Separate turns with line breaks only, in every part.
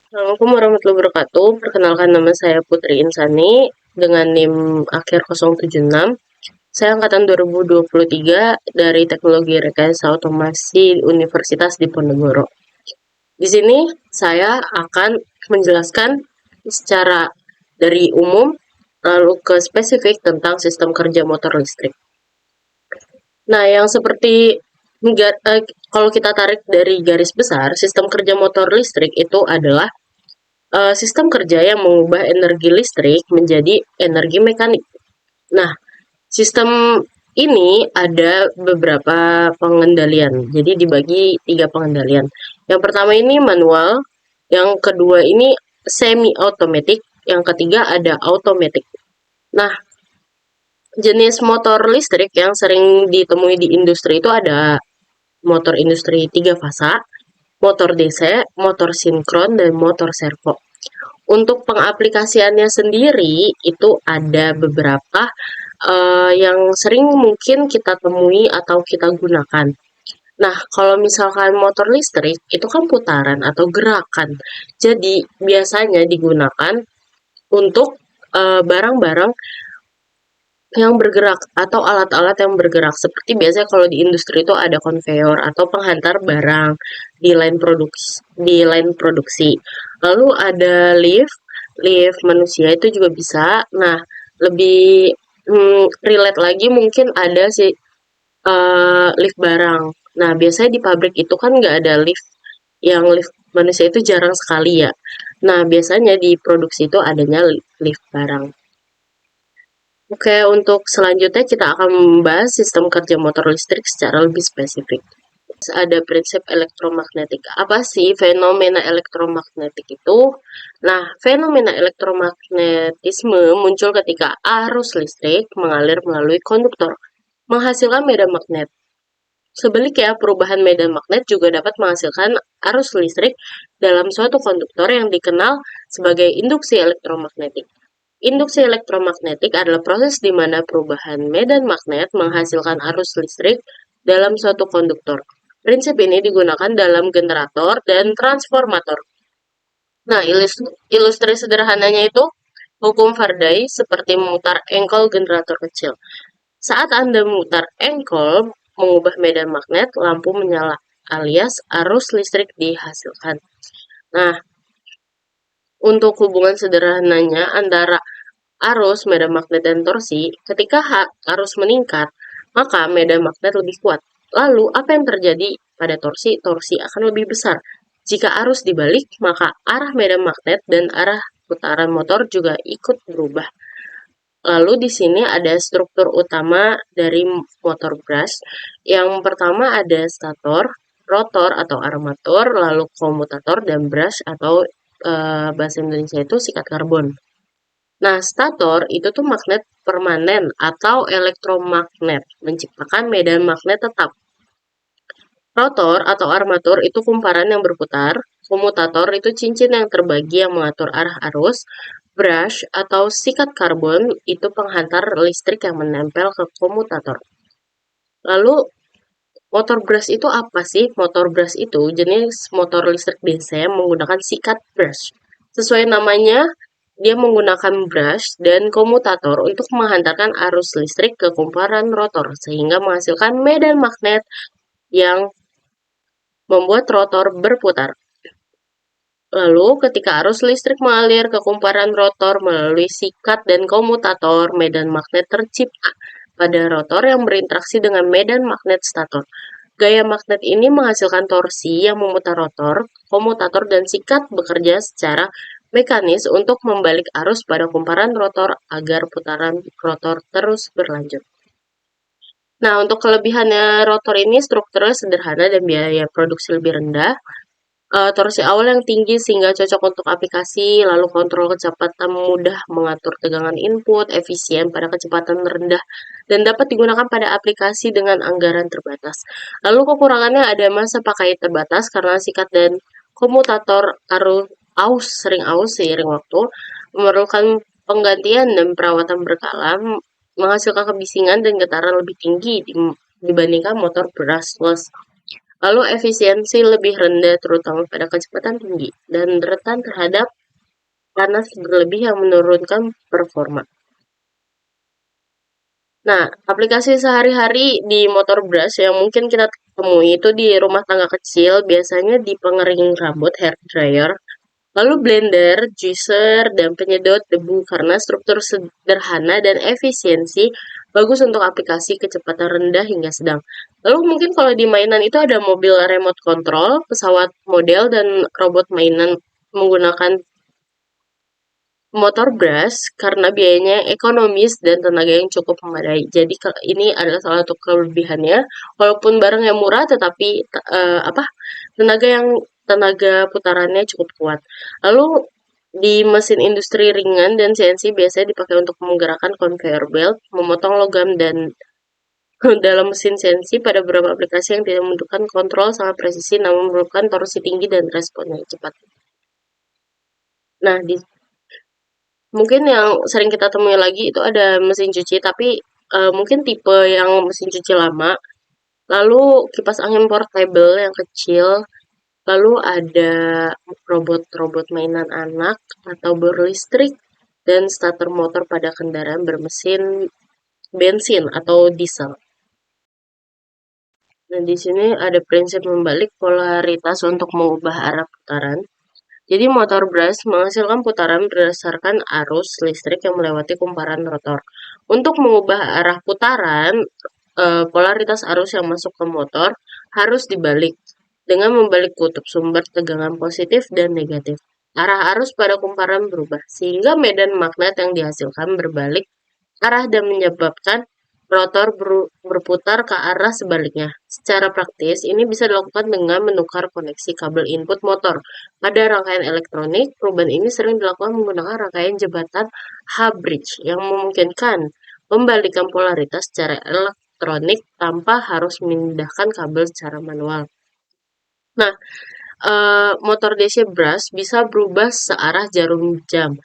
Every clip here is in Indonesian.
Assalamualaikum warahmatullahi wabarakatuh. Perkenalkan nama saya Putri Insani dengan NIM akhir 076. Saya angkatan 2023 dari Teknologi Rekayasa Otomasi Universitas Diponegoro. Di sini saya akan menjelaskan secara dari umum lalu ke spesifik tentang sistem kerja motor listrik. Nah, yang seperti kalau kita tarik dari garis besar, sistem kerja motor listrik itu adalah sistem kerja yang mengubah energi listrik menjadi energi mekanik. Nah, sistem ini ada beberapa pengendalian. Jadi dibagi 3 pengendalian. Yang pertama ini manual, yang kedua ini semi automatic, yang ketiga ada automatic. Nah, jenis motor listrik yang sering ditemui di industri itu ada motor industri 3 fasa, motor DC, motor sinkron, dan motor servo. Untuk pengaplikasiannya sendiri itu ada beberapa yang sering mungkin kita temui atau kita gunakan. Nah, kalau misalkan motor listrik itu kan putaran atau gerakan. Jadi biasanya digunakan untuk barang-barang yang bergerak atau alat-alat yang bergerak. Seperti biasanya kalau di industri itu ada konveyor atau penghantar barang di line produksi. Lalu ada lift manusia itu juga bisa. Nah, lebih relate lagi mungkin ada sih lift barang. Nah, biasanya di pabrik itu kan nggak ada lift manusia itu jarang sekali ya. Nah, biasanya di produksi itu adanya lift barang. Oke, untuk selanjutnya kita akan membahas sistem kerja motor listrik secara lebih spesifik. Ada prinsip elektromagnetik. Apa sih fenomena elektromagnetik itu? Nah, fenomena elektromagnetisme muncul ketika arus listrik mengalir melalui konduktor, menghasilkan medan magnet. Sebaliknya, perubahan medan magnet juga dapat menghasilkan arus listrik dalam suatu konduktor yang dikenal sebagai induksi elektromagnetik. Induksi elektromagnetik adalah proses di mana perubahan medan magnet menghasilkan arus listrik dalam suatu konduktor. Prinsip ini digunakan dalam generator dan transformator. Nah, ilustrasi sederhananya itu hukum Faraday seperti memutar engkol generator kecil. Saat Anda memutar engkol, mengubah medan magnet, lampu menyala, alias arus listrik dihasilkan. Nah, untuk hubungan sederhananya antara arus, medan magnet, dan torsi, ketika arus meningkat, maka medan magnet lebih kuat. Lalu, apa yang terjadi pada torsi? Torsi akan lebih besar. Jika arus dibalik, maka arah medan magnet dan arah putaran motor juga ikut berubah. Lalu di sini ada struktur utama dari motor brush. Yang pertama ada stator, rotor atau armatur, lalu komutator, dan brush atau bahasa Indonesia itu sikat karbon. Nah, stator itu tuh magnet permanen atau elektromagnet, menciptakan medan magnet tetap. Rotor atau armatur itu kumparan yang berputar, komutator itu cincin yang terbagi yang mengatur arah arus, brush atau sikat karbon itu penghantar listrik yang menempel ke komutator. Lalu, motor brush itu apa sih? Motor brush itu jenis motor listrik DC yang menggunakan sikat brush. Sesuai namanya, dia menggunakan brush dan komutator untuk menghantarkan arus listrik ke kumparan rotor sehingga menghasilkan medan magnet yang membuat rotor berputar. Lalu, ketika arus listrik mengalir ke kumparan rotor melalui sikat dan komutator, medan magnet tercipta pada rotor yang berinteraksi dengan medan magnet stator. Gaya magnet ini menghasilkan torsi yang memutar rotor, komutator, dan sikat bekerja secara mekanis untuk membalik arus pada kumparan rotor agar putaran rotor terus berlanjut. Nah, untuk kelebihannya rotor ini strukturnya sederhana dan biaya produksi lebih rendah. Torsi awal yang tinggi sehingga cocok untuk aplikasi, lalu kontrol kecepatan mudah mengatur tegangan input, efisien pada kecepatan rendah, dan dapat digunakan pada aplikasi dengan anggaran terbatas. Lalu kekurangannya ada masa pakai terbatas karena sikat dan komutator sering aus seiring waktu, memerlukan penggantian dan perawatan berkala, menghasilkan kebisingan dan getaran lebih tinggi dibandingkan motor brushless. Lalu efisiensi lebih rendah terutama pada kecepatan tinggi dan rentan terhadap panas berlebih yang menurunkan performa. Nah, aplikasi sehari-hari di motor brush yang mungkin kita temui itu di rumah tangga kecil, biasanya di pengering rambut hair dryer, lalu blender, juicer, dan penyedot debu karena struktur sederhana dan efisiensi bagus untuk aplikasi kecepatan rendah hingga sedang. Lalu mungkin kalau di mainan itu ada mobil remote control, pesawat model, dan robot mainan menggunakan motor brush karena biayanya ekonomis dan tenaga yang cukup memadai. Jadi ini adalah salah satu kelebihannya. Walaupun barangnya murah, tetapi tenaga putarannya cukup kuat. Lalu di mesin industri ringan dan CNC biasanya dipakai untuk menggerakkan conveyor belt, memotong logam dan dalam mesin CNC pada beberapa aplikasi yang tidak membutuhkan kontrol sangat presisi namun memerlukan torsi tinggi dan respon yang cepat. Nah, mungkin yang sering kita temui lagi itu ada mesin cuci, tapi mungkin tipe yang mesin cuci lama. Lalu kipas angin portable yang kecil. Lalu ada robot-robot mainan anak atau berlistrik dan starter motor pada kendaraan bermesin bensin atau diesel. Nah, di sini ada prinsip membalik polaritas untuk mengubah arah putaran. Jadi motor brush menghasilkan putaran berdasarkan arus listrik yang melewati kumparan rotor. Untuk mengubah arah putaran, polaritas arus yang masuk ke motor harus dibalik dengan membalik kutub sumber tegangan positif dan negatif. Arah arus pada kumparan berubah, sehingga medan magnet yang dihasilkan berbalik arah dan menyebabkan rotor berputar ke arah sebaliknya. Secara praktis, ini bisa dilakukan dengan menukar koneksi kabel input motor. Pada rangkaian elektronik, perubahan ini sering dilakukan menggunakan rangkaian jembatan H-bridge yang memungkinkan membalikan polaritas secara elektronik tanpa harus memindahkan kabel secara manual. Nah, motor DC brush bisa berubah searah jarum jam,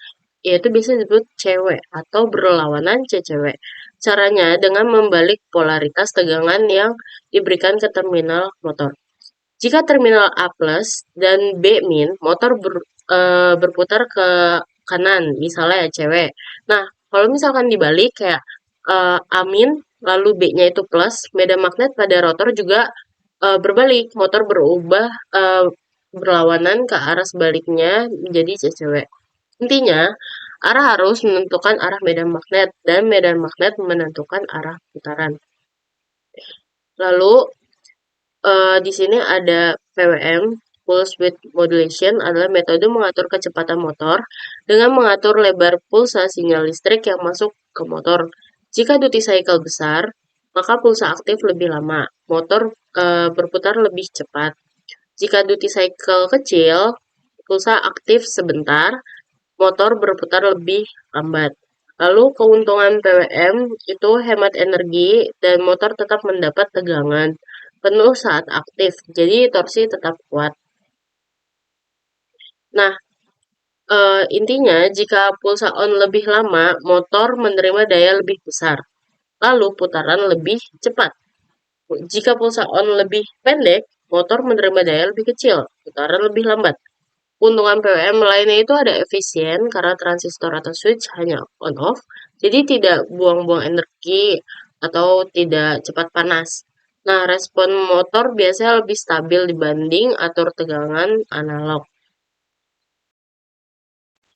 yaitu biasanya disebut CW atau berlawanan CCW. Caranya dengan membalik polaritas tegangan yang diberikan ke terminal motor. Jika terminal A+ dan B-, motor berputar ke kanan, misalnya ya CW. Nah, kalau misalkan dibalik kayak A- lalu B-nya itu plus, medan magnet pada rotor juga berbalik, motor berubah berlawanan ke arah sebaliknya menjadi CCW. Intinya, arah arus menentukan arah medan magnet dan medan magnet menentukan arah putaran. Lalu di sini ada PWM, pulse width modulation, adalah metode mengatur kecepatan motor dengan mengatur lebar pulsa sinyal listrik yang masuk ke motor. Jika duty cycle besar, maka pulsa aktif lebih lama, motor berputar lebih cepat. Jika duty cycle kecil, pulsa aktif sebentar, motor berputar lebih lambat. Lalu keuntungan PWM itu hemat energi dan motor tetap mendapat tegangan penuh saat aktif, jadi torsi tetap kuat. Nah, intinya jika pulsa on lebih lama, motor menerima daya lebih besar, lalu putaran lebih cepat. Jika pulsa on lebih pendek, motor menerima daya lebih kecil, putaran lebih lambat. Keuntungan PWM lainnya itu ada efisien karena transistor atau switch hanya on-off, jadi tidak buang-buang energi atau tidak cepat panas. Nah, respon motor biasanya lebih stabil dibanding atur tegangan analog.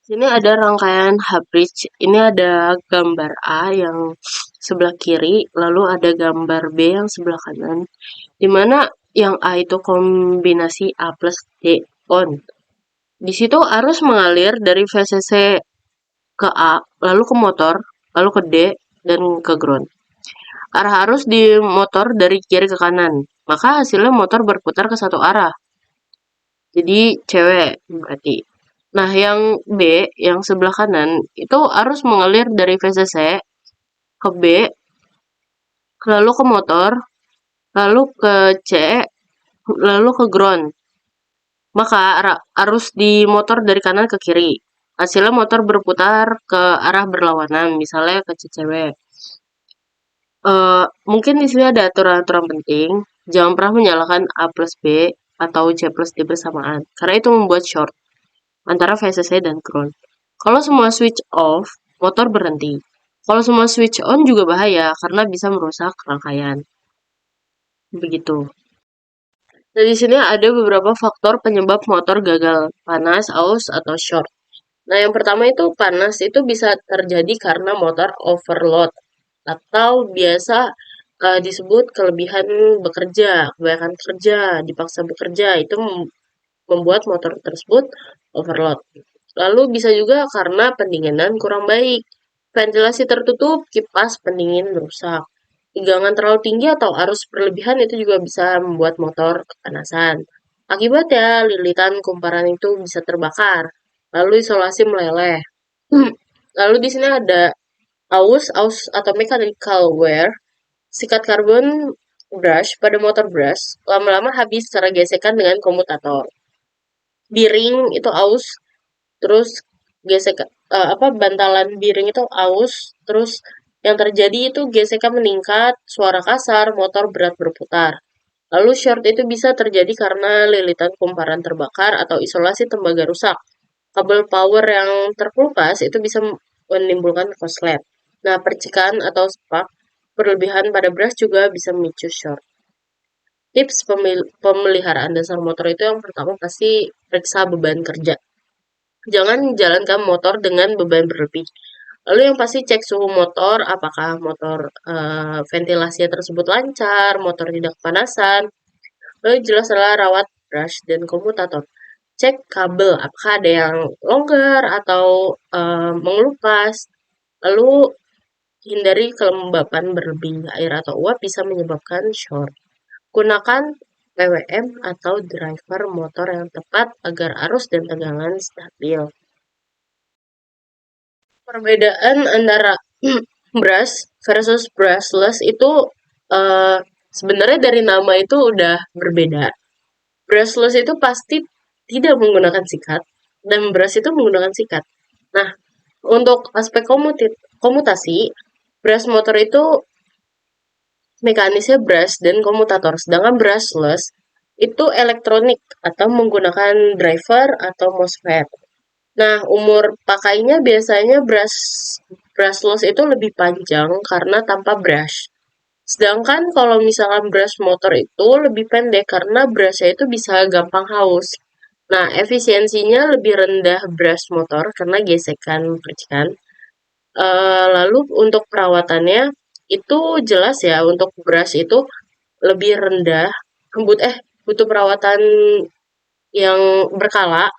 Sini ada rangkaian H-bridge. Ini ada gambar A yang sebelah kiri, lalu ada gambar B yang sebelah kanan. Di mana yang A itu kombinasi A plus D on. Di situ arus mengalir dari VCC ke A, lalu ke motor, lalu ke D, dan ke ground. Arah arus di motor dari kiri ke kanan, maka hasilnya motor berputar ke satu arah. Jadi cewek berarti. Nah, yang B, yang sebelah kanan, itu arus mengalir dari VCC ke B, lalu ke motor, lalu ke C, lalu ke ground. Maka arus di motor dari kanan ke kiri. Hasilnya motor berputar ke arah berlawanan, misalnya ke CCW. Mungkin di sini ada aturan-aturan penting. Jangan pernah menyalakan A plus B atau C plus D bersamaan, karena itu membuat short antara VCC dan ground. Kalau semua switch off, motor berhenti. Kalau semua switch on juga bahaya, karena bisa merusak rangkaian. Begitu. Nah, di sini ada beberapa faktor penyebab motor gagal, panas, aus, atau short. Nah, yang pertama itu panas itu bisa terjadi karena motor overload atau biasa disebut kelebihan bekerja, kebanyakan kerja, dipaksa bekerja, itu membuat motor tersebut overload. Lalu bisa juga karena pendinginan kurang baik, ventilasi tertutup, kipas pendingin rusak. Tegangan terlalu tinggi atau arus berlebihan itu juga bisa membuat motor kepanasan. Akibatnya, lilitan kumparan itu bisa terbakar, lalu isolasi meleleh. Lalu di sini ada aus atau mechanical wear, sikat karbon brush pada motor brush lama-lama habis secara gesekan dengan komutator. Biring itu aus, terus bantalan biring itu aus, terus yang terjadi itu gesekan meningkat, suara kasar, motor berat berputar. Lalu short itu bisa terjadi karena lilitan kumparan terbakar atau isolasi tembaga rusak. Kabel power yang terkelupas itu bisa menimbulkan korslet. Nah, percikan atau spark berlebihan pada brush juga bisa memicu short. Tips pemeliharaan dasar motor itu yang pertama pasti periksa beban kerja. Jangan jalankan motor dengan beban berlebih. Lalu yang pasti cek suhu motor, apakah motor ventilasinya tersebut lancar, motor tidak kepanasan. Lalu jelas adalah rawat brush dan komutator. Cek kabel, apakah ada yang longgar atau mengelupas. Lalu hindari kelembapan berlebih. Air atau uap bisa menyebabkan short. Gunakan PWM atau driver motor yang tepat agar arus dan tegangan stabil. Perbedaan antara brush versus brushless itu sebenarnya dari nama itu udah berbeda. Brushless itu pasti tidak menggunakan sikat dan brush itu menggunakan sikat. Nah, untuk aspek komutasi, brush motor itu mekanisme brush dan komutator, sedangkan brushless itu elektronik atau menggunakan driver atau MOSFET. Nah, umur pakainya biasanya brushless itu lebih panjang karena tanpa brush. Sedangkan kalau misalkan brush motor itu lebih pendek karena brushnya itu bisa gampang haus. Nah, efisiensinya lebih rendah brush motor karena gesekan percikan. Lalu untuk perawatannya itu jelas ya, untuk brush itu lebih rendah, butuh perawatan yang berkala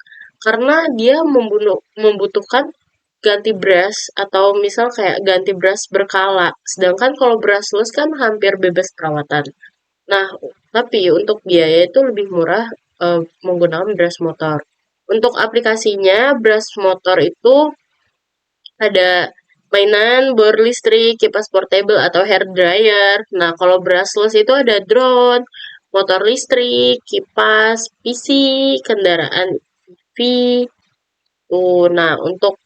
karena dia membutuhkan ganti brush atau misal kayak ganti brush berkala. Sedangkan kalau brushless kan hampir bebas perawatan. Nah, tapi untuk biaya itu lebih murah menggunakan brush motor. Untuk aplikasinya, brush motor itu ada mainan, bor listrik, kipas portable atau hair dryer. Nah, kalau brushless itu ada drone, motor listrik, kipas, PC, kendaraan EV. Nah, untuk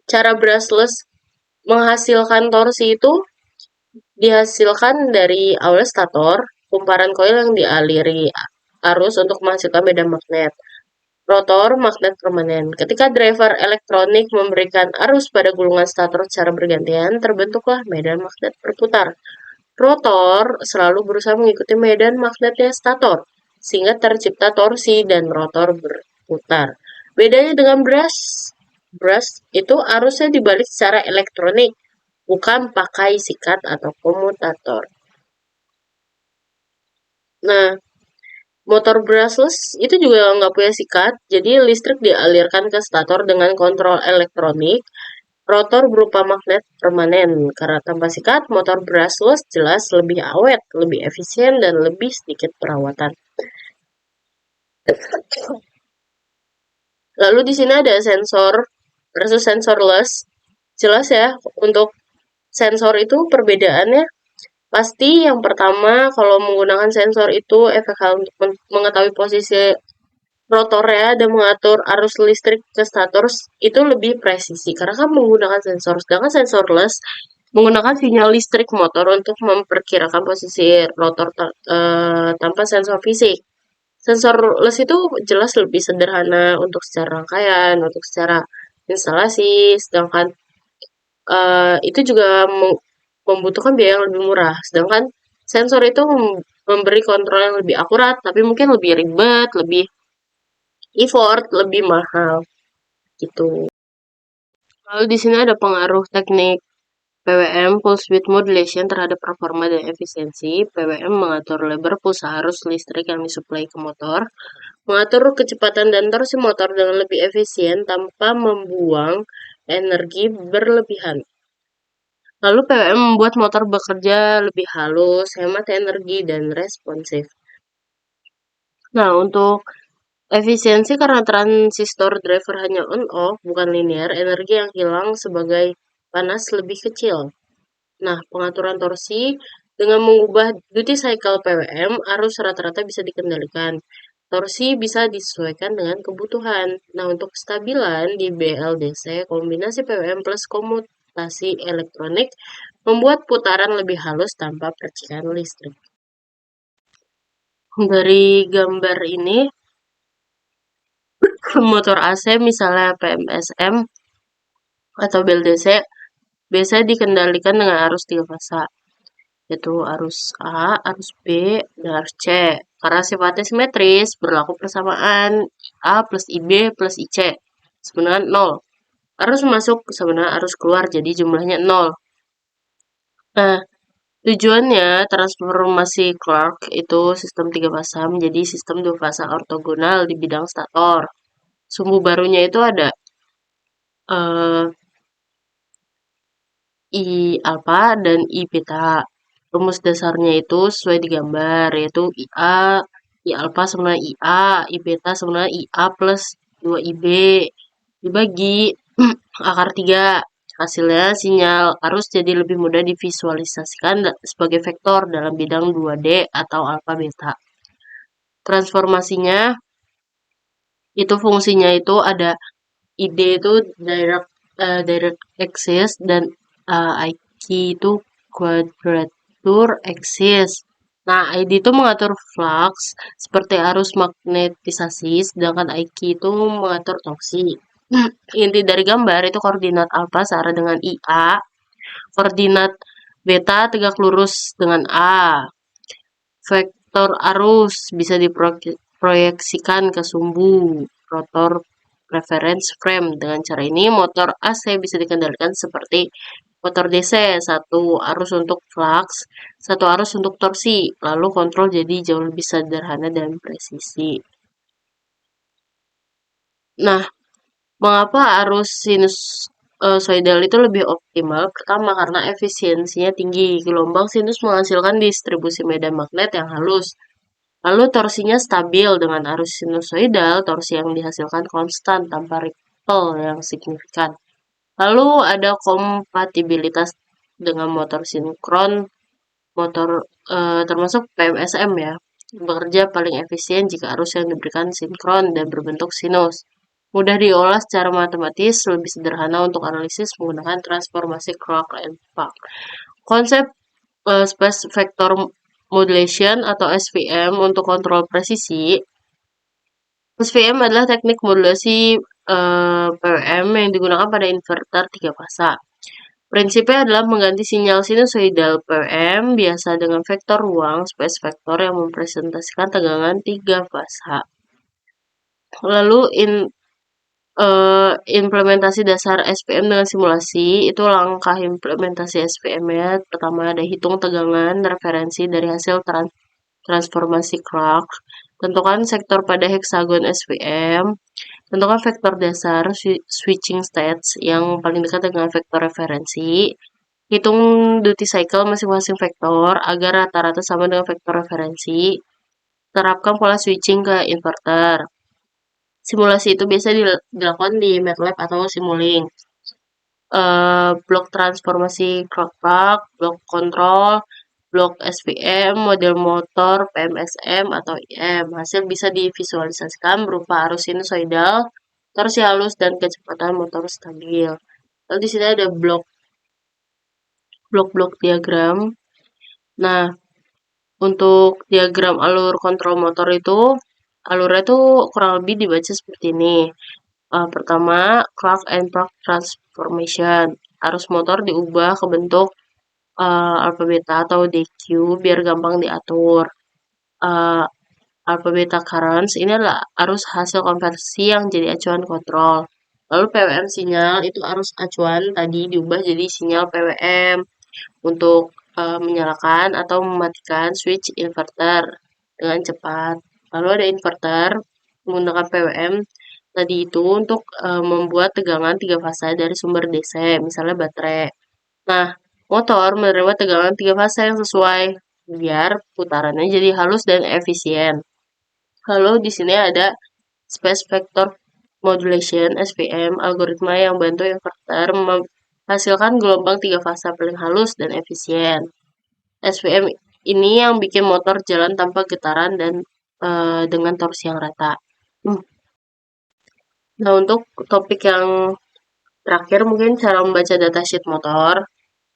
cara brushless menghasilkan torsi itu dihasilkan dari awalnya stator, kumparan koil yang dialiri arus untuk menghasilkan medan magnet. Rotor, magnet permanen. Ketika driver elektronik memberikan arus pada gulungan stator secara bergantian, terbentuklah medan magnet berputar. Rotor selalu berusaha mengikuti medan magnetnya stator, sehingga tercipta torsi dan rotor berputar. Bedanya dengan brush itu arusnya dibalik secara elektronik, bukan pakai sikat atau komutator. Nah, motor brushless itu juga nggak punya sikat, jadi listrik dialirkan ke stator dengan kontrol elektronik. Rotor berupa magnet permanen. Karena tanpa sikat, motor brushless jelas lebih awet, lebih efisien, dan lebih sedikit perawatan. Lalu di sini ada sensor versus sensorless. Jelas ya, untuk sensor itu perbedaannya pasti yang pertama kalau menggunakan sensor itu efek hal untuk mengetahui posisi rotornya dan mengatur arus listrik ke stator itu lebih presisi karena kan menggunakan sensor. Sedangkan sensorless Menggunakan sinyal listrik motor untuk memperkirakan posisi rotor tanpa sensor fisik. Sensorless itu jelas lebih sederhana untuk secara rangkaian, untuk secara instalasi, sedangkan itu juga membutuhkan biaya yang lebih murah. Sedangkan sensor itu memberi kontrol yang lebih akurat, tapi mungkin lebih ribet, lebih effort, lebih mahal gitu. Lalu di sini ada pengaruh teknik PWM pulse width modulation terhadap performa dan efisiensi. PWM mengatur lebar pulsa arus listrik yang disuplai ke motor, mengatur kecepatan dan torsi motor dengan lebih efisien tanpa membuang energi berlebihan. Lalu PWM membuat motor bekerja lebih halus, hemat energi, dan responsif. Nah, untuk efisiensi karena transistor driver hanya on-off, bukan linear, energi yang hilang sebagai panas lebih kecil. Nah, pengaturan torsi dengan mengubah duty cycle PWM, arus rata-rata bisa dikendalikan. Torsi bisa disesuaikan dengan kebutuhan. Nah, untuk kestabilan di BLDC, kombinasi PWM plus komutasi elektronik membuat putaran lebih halus tanpa percikan listrik. Dari gambar ini, motor AC misalnya PMSM atau BLDC biasanya dikendalikan dengan arus 3 fasa, yaitu arus A, arus B, dan arus C. Karena sifatnya simetris, berlaku persamaan A plus IB plus IC sebenarnya 0. Arus masuk sebenarnya arus keluar, jadi jumlahnya 0. Nah, tujuannya transformasi Clark itu sistem 3 fasa menjadi sistem 2 fasa ortogonal di bidang stator. Sumbu barunya itu ada eh, I alpha dan I beta. Rumus dasarnya itu sesuai di gambar, yaitu IA, I alpha sama IA, I beta sama IA plus 2IB. Dibagi akar 3. Hasilnya sinyal arus jadi lebih mudah divisualisasikan sebagai vektor dalam bidang 2D atau alpha beta. Transformasinya itu fungsinya itu ada ID itu direct axis dan IQ itu quadrature axis. Nah, ID itu mengatur flux seperti arus magnetisasi, sedangkan IQ itu mengatur torsi. Inti dari gambar itu koordinat alfa searah dengan IA, koordinat beta tegak lurus dengan A. Vektor arus bisa diproyeksikan ke sumbu rotor reference frame. Dengan cara ini, motor AC bisa dikendalikan seperti motor DC, satu arus untuk flux, satu arus untuk torsi. Lalu kontrol jadi jauh lebih sederhana dan presisi. Nah, mengapa arus sinusoidal itu lebih optimal? Pertama, karena efisiensinya tinggi. Gelombang sinus menghasilkan distribusi medan magnet yang halus. Lalu torsinya stabil. Dengan arus sinusoidal, torsi yang dihasilkan konstan tanpa ripple yang signifikan. Lalu ada kompatibilitas dengan motor sinkron, motor termasuk PMSM ya. Bekerja paling efisien jika arus yang diberikan sinkron dan berbentuk sinus. Mudah diolah secara matematis, lebih sederhana untuk analisis menggunakan transformasi Clark and Park. Konsep space vector modulation atau SVM untuk kontrol presisi. SVM adalah teknik modulasi PWM yang digunakan pada inverter 3 fasa. Prinsipnya adalah mengganti sinyal sinusoidal PWM biasa dengan vektor ruang space vector yang mempresentasikan tegangan 3 fasa. Lalu implementasi dasar SPM dengan simulasi itu langkah implementasi SPM-nya. Pertama ada hitung tegangan referensi dari hasil transformasi Clark. Tentukan sektor pada heksagon SPM. Tentukan vektor dasar switching states yang paling dekat dengan vektor referensi. Hitung duty cycle masing-masing vektor agar rata-rata sama dengan vektor referensi. Terapkan pola switching ke inverter. Simulasi itu biasa dilakukan di MATLAB atau Simulink. Blok transformasi clock, blok kontrol, blok SVM, model motor, PMSM, atau IM. Hasil bisa divisualisasikan berupa arus sinusoidal, torsi halus, dan kecepatan motor stabil. Lalu di sini ada blok blok-blok diagram. Nah, untuk diagram alur kontrol motor itu, alurnya tuh kurang lebih dibaca seperti ini. Pertama, clock and clock transformation. Arus motor diubah ke bentuk alfa beta atau DQ biar gampang diatur. Uh, Alpha beta currents ini adalah arus hasil konversi yang jadi acuan kontrol. Lalu PWM sinyal itu arus acuan tadi diubah jadi sinyal PWM untuk menyalakan atau mematikan switch inverter dengan cepat. Lalu ada inverter menggunakan PWM tadi itu untuk membuat tegangan 3 fasa dari sumber DC, misalnya baterai. Nah, motor menerima tegangan 3 fasa yang sesuai biar putarannya jadi halus dan efisien. Lalu di sini ada space vector modulation (SVM), algoritma yang bantu inverter menghasilkan gelombang 3 fasa paling halus dan efisien. SVM ini yang bikin motor jalan tanpa getaran dan dengan torsi yang rata. Nah, untuk topik yang terakhir mungkin cara membaca datasheet motor.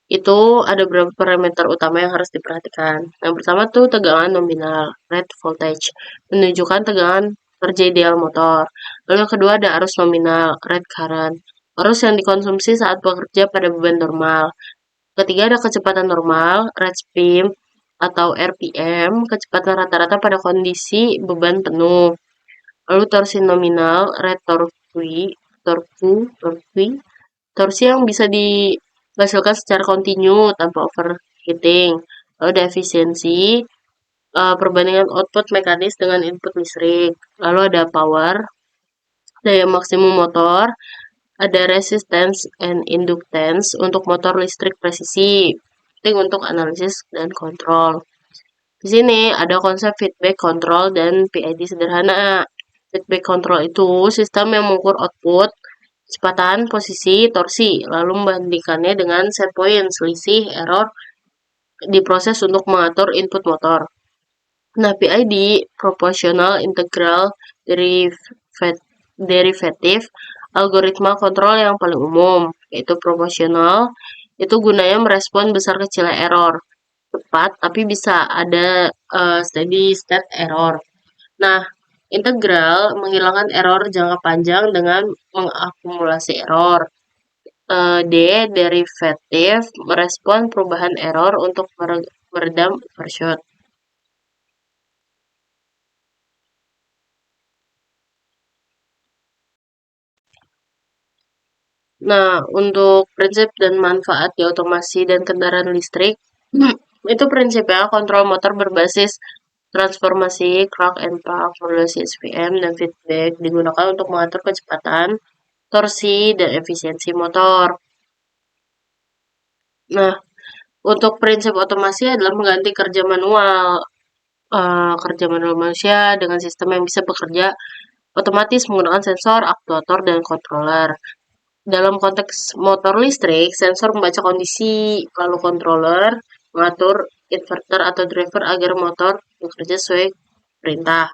Itu ada beberapa parameter utama yang harus diperhatikan. Yang pertama tuh tegangan nominal, rate voltage, menunjukkan tegangan kerja ideal motor. Lalu yang kedua ada arus nominal, rate current, arus yang dikonsumsi saat bekerja pada beban normal. Ketiga ada kecepatan normal, rate speed atau RPM, kecepatan rata-rata pada kondisi beban penuh. Lalu torsi nominal, rate torsi yang bisa dihasilkan secara kontinu tanpa overheating. Lalu ada efisiensi, perbandingan output mekanis dengan input listrik. Lalu ada power, daya maksimum motor, ada resistance and inductance untuk motor listrik presisi, penting untuk analisis dan kontrol. Di sini ada konsep feedback control dan PID sederhana. Feedback control itu sistem yang mengukur output, kecepatan, posisi, torsi, lalu membandingkannya dengan set point, selisih, error, diproses untuk mengatur input motor. Nah, PID, proportional integral derivative, algoritma kontrol yang paling umum, yaitu proporsional, itu gunanya merespon besar kecilnya error. Cepat, tapi bisa ada steady state error. Nah, integral menghilangkan error jangka panjang dengan mengakumulasi error. D. Derivative merespon perubahan error untuk meredam overshoot. Nah, untuk prinsip dan manfaat di otomasi dan kendaraan listrik, itu prinsipnya kontrol motor berbasis transformasi, clock and plug, modulasi SVM, dan feedback digunakan untuk mengatur kecepatan, torsi, dan efisiensi motor. Nah, untuk prinsip otomasi adalah mengganti kerja manual manusia dengan sistem yang bisa bekerja otomatis menggunakan sensor, aktuator, dan controller. Dalam konteks motor listrik, sensor membaca kondisi, lalu controller mengatur inverter atau driver agar motor bekerja sesuai perintah.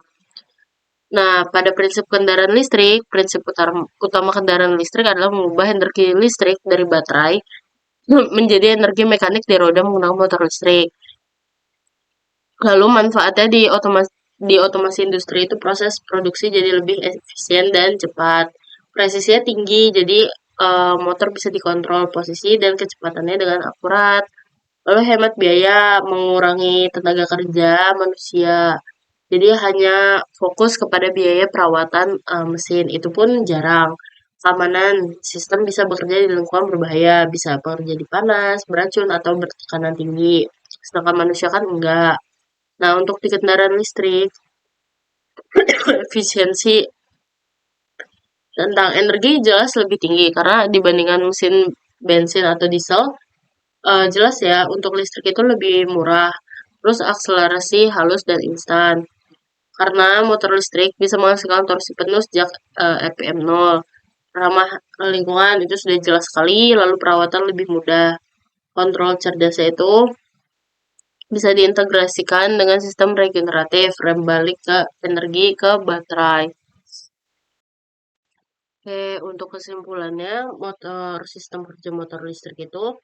Nah, pada prinsip kendaraan listrik, prinsip utama kendaraan listrik adalah mengubah energi listrik dari baterai menjadi energi mekanik di roda menggunakan motor listrik. Lalu manfaatnya di otomasi industri itu proses produksi jadi lebih efisien dan cepat. Presisinya tinggi, jadi motor bisa dikontrol posisi dan kecepatannya dengan akurat. Lalu hemat biaya, mengurangi tenaga kerja manusia. Jadi hanya fokus kepada biaya perawatan mesin, itu pun jarang. Keamanan, sistem bisa bekerja di lingkungan berbahaya, bisa bekerja di panas, beracun, atau bertekanan tinggi. Sedangkan manusia kan enggak. Nah, untuk di kendaraan listrik, efisiensi tentang energi jelas lebih tinggi karena dibandingkan mesin bensin atau diesel, jelas ya untuk listrik itu lebih murah. Terus akselerasi halus dan instan. Karena motor listrik bisa menghasilkan torsi penuh sejak RPM 0. Ramah lingkungan itu sudah jelas sekali, lalu perawatan lebih mudah. Kontrol cerdasnya itu bisa diintegrasikan dengan sistem regeneratif, rem balik ke energi ke baterai. Oke, untuk kesimpulannya, sistem kerja motor listrik itu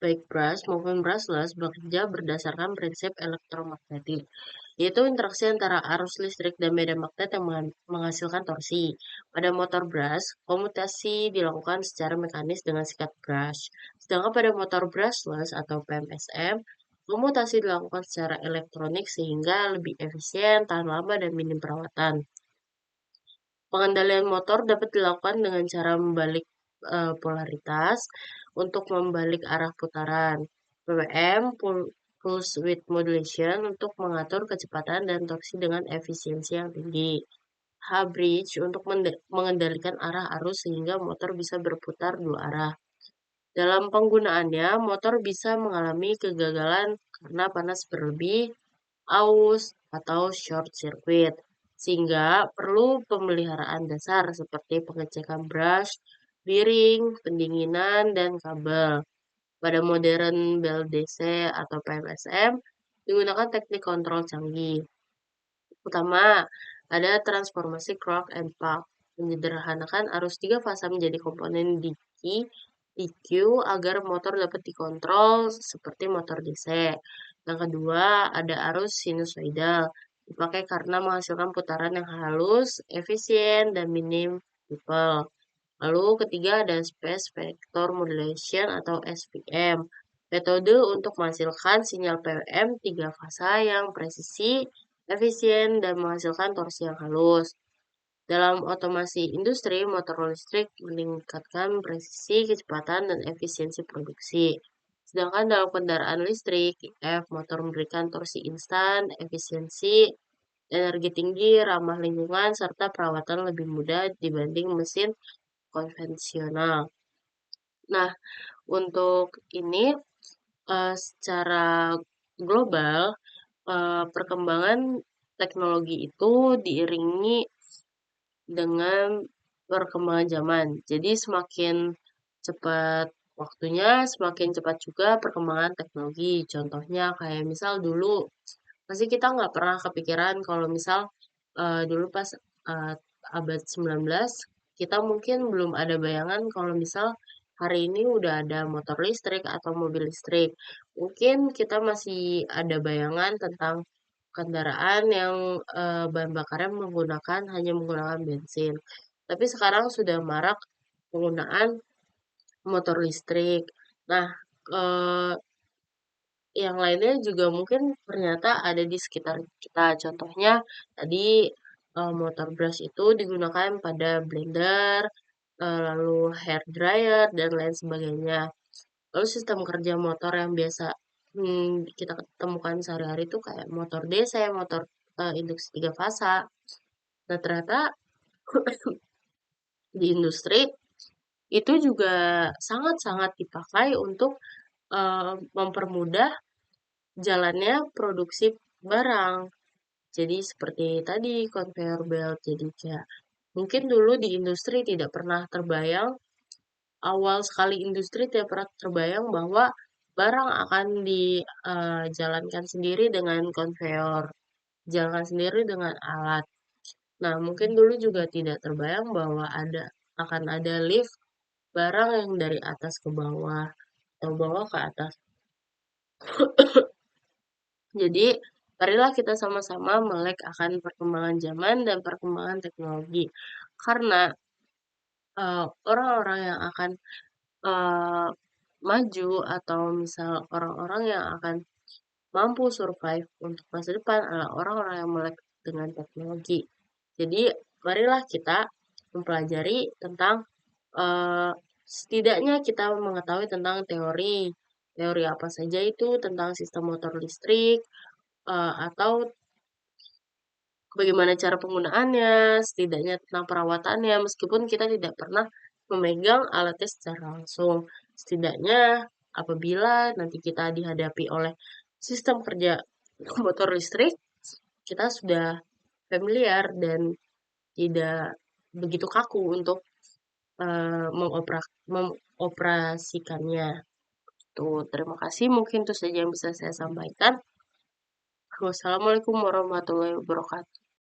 baik brush maupun brushless bekerja berdasarkan prinsip elektromagnetik, yaitu interaksi antara arus listrik dan medan magnet yang menghasilkan torsi. Pada motor brush, komutasi dilakukan secara mekanis dengan sikat brush. Sedangkan pada motor brushless atau PMSM, komutasi dilakukan secara elektronik sehingga lebih efisien, tahan lama, dan minim perawatan. Pengendalian motor dapat dilakukan dengan cara membalik polaritas untuk membalik arah putaran. PWM, pulse width modulation, untuk mengatur kecepatan dan torsi dengan efisiensi yang tinggi. H-bridge untuk mengendalikan arah arus sehingga motor bisa berputar dua arah. Dalam penggunaannya, motor bisa mengalami kegagalan karena panas berlebih, aus, atau short circuit, sehingga perlu pemeliharaan dasar seperti pengecekan brush, bearing, pendinginan, dan kabel. Pada modern BLDC atau PMSM, digunakan teknik kontrol canggih. Pertama, ada transformasi clock and pulse, menyederhanakan arus 3 fasa menjadi komponen DQ agar motor dapat dikontrol seperti motor DC. Yang kedua, ada arus sinusoidal, dipakai karena menghasilkan putaran yang halus, efisien, dan minim ripple. Lalu ketiga ada space vector modulation atau SVM, metode untuk menghasilkan sinyal PWM 3 fasa yang presisi, efisien, dan menghasilkan torsi yang halus. Dalam otomasi industri, motor listrik meningkatkan presisi, kecepatan, dan efisiensi produksi. Sedangkan dalam kendaraan listrik, motor memberikan torsi instan, efisiensi, energi tinggi, ramah lingkungan, serta perawatan lebih mudah dibanding mesin konvensional. Nah, untuk ini secara global, perkembangan teknologi itu diiringi dengan perkembangan zaman. Jadi semakin cepat waktunya, semakin cepat juga perkembangan teknologi. Contohnya kayak misal dulu, pasti kita nggak pernah kepikiran kalau misal dulu pas uh, abad 19, kita mungkin belum ada bayangan kalau misal hari ini udah ada motor listrik atau mobil listrik. Mungkin kita masih ada bayangan tentang kendaraan yang bahan bakarnya hanya menggunakan bensin. Tapi sekarang sudah marak penggunaan motor listrik. Nah, eh, yang lainnya juga mungkin ternyata ada di sekitar kita. Contohnya tadi motor brush itu digunakan pada blender, lalu hair dryer, dan lain sebagainya. Lalu sistem kerja motor yang biasa kita temukan sehari-hari itu kayak motor DC, motor induksi 3 fasa. Nah, ternyata di industri itu juga sangat-sangat dipakai untuk mempermudah jalannya produksi barang. Jadi seperti tadi conveyor belt. Jadi kayak mungkin dulu di industri tidak pernah terbayang, awal sekali industri tidak pernah terbayang bahwa barang akan dijalankan sendiri dengan conveyor, jalankan sendiri dengan alat. Nah, mungkin dulu juga tidak terbayang bahwa akan ada lift barang yang dari atas ke bawah atau bawah ke atas. Jadi, marilah kita sama-sama melek akan perkembangan zaman dan perkembangan teknologi. Karena orang-orang yang akan uh, maju atau misal orang-orang yang akan mampu survive untuk masa depan adalah orang-orang yang melek dengan teknologi. Jadi, marilah kita mempelajari tentang setidaknya kita mengetahui tentang teori apa saja itu tentang sistem motor listrik, atau bagaimana cara penggunaannya, setidaknya tentang perawatannya, meskipun kita tidak pernah memegang alatnya secara langsung. Setidaknya apabila nanti kita dihadapi oleh sistem kerja motor listrik, kita sudah familiar dan tidak begitu kaku untuk mengoperasikannya. Tuh, terima kasih. Mungkin itu saja yang bisa saya sampaikan. Wassalamualaikum warahmatullahi wabarakatuh.